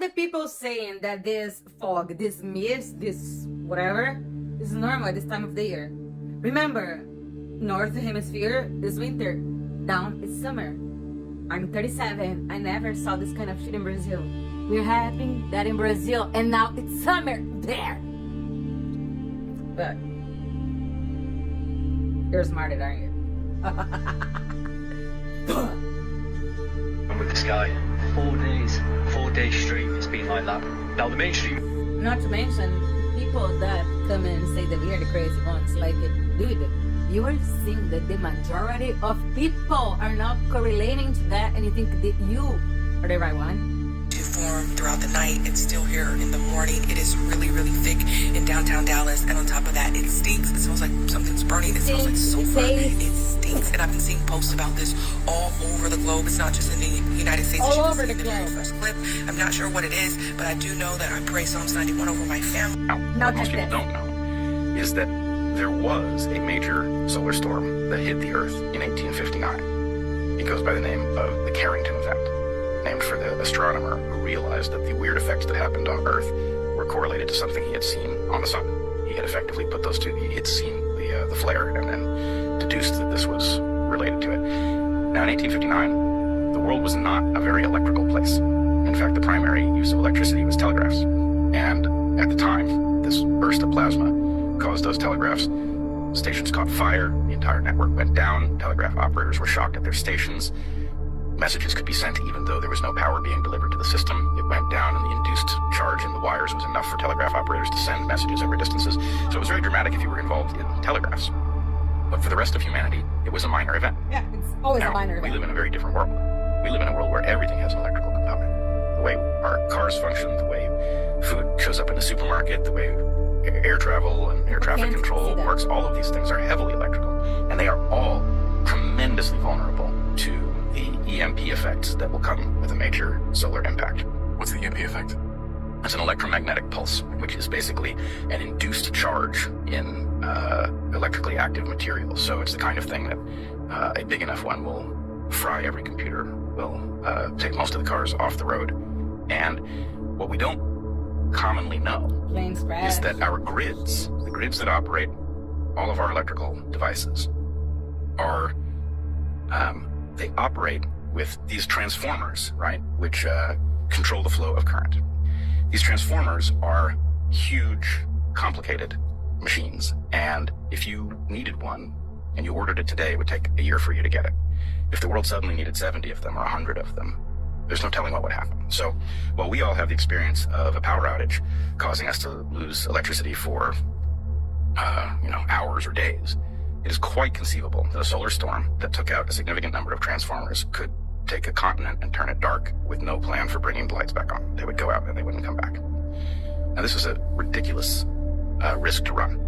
the people saying that this fog, this mist, this whatever, is normal at this time of the year. Remember, North Hemisphere is winter, down is summer. I'm 37, I never saw this kind of shit in Brazil. We're having that in Brazil, and now it's summer there. But you're smarter, aren't you? I'm with this guy 4 days straight. It's been like that. Now the mainstream. Not to mention people that come and say that we are the crazy ones. Like, dude, you are seeing that the majority of people are not correlating to that, and you think that you are the right one. To form throughout the night. It's still here in the morning. It is really, really thick in downtown Dallas, and on top of that, it stinks. It smells like something's burning. It smells like sulfur. It stinks, and I've been seeing posts about this all over the globe. It's not just in the United States. All over the globe. First clip. I'm not sure what it is, but I do know that I pray Psalms 91 over my family. Now, what most people don't know is that there was a major solar storm that hit the Earth in 1859. It goes by the name of the Carrington event, named for the astronomer who realized that the weird effects that happened on Earth were correlated to something he had seen on the sun. He had effectively put those two, he had seen the flare and then deduced that this was related to it. Now in 1859, the world was not a very electrical place. In fact, the primary use of electricity was telegraphs. And at the time, this burst of plasma caused those telegraphs. Stations caught fire, the entire network went down, telegraph operators were shocked at their stations. Messages could be sent even though there was no power being delivered to the system. It went down, and the induced charge in the wires was enough for telegraph operators to send messages over distances. So it was very dramatic if you were involved in telegraphs. But for the rest of humanity, it was a minor event. Yeah, it's always a minor event. We live in a very different world. We live in a world where everything has an electrical component. The way our cars function, the way food shows up in the supermarket, the way air travel and air traffic control works, all of these things are heavily electrical. And they are all tremendously vulnerable to the EMP effects that will come with a major solar impact. What's the EMP effect? It's an electromagnetic pulse, which is basically an induced charge in electrically active materials. So it's the kind of thing that a big enough one will fry every computer, will take most of the cars off the road. And what we don't commonly know is that our grids, the grids that operate all of our electrical devices, are they operate with these transformers, right, which control the flow of current. These transformers are huge, complicated machines, and if you needed one and you ordered it today, it would take a year for you to get it. If the world suddenly needed 70 of them or 100 of them, there's no telling what would happen. So while we all have the experience of a power outage causing us to lose electricity for hours or days, it is quite conceivable that a solar storm that took out a significant number of transformers could take a continent and turn it dark with no plan for bringing the lights back on. They would go out and they wouldn't come back. Now, this is a ridiculous risk to run.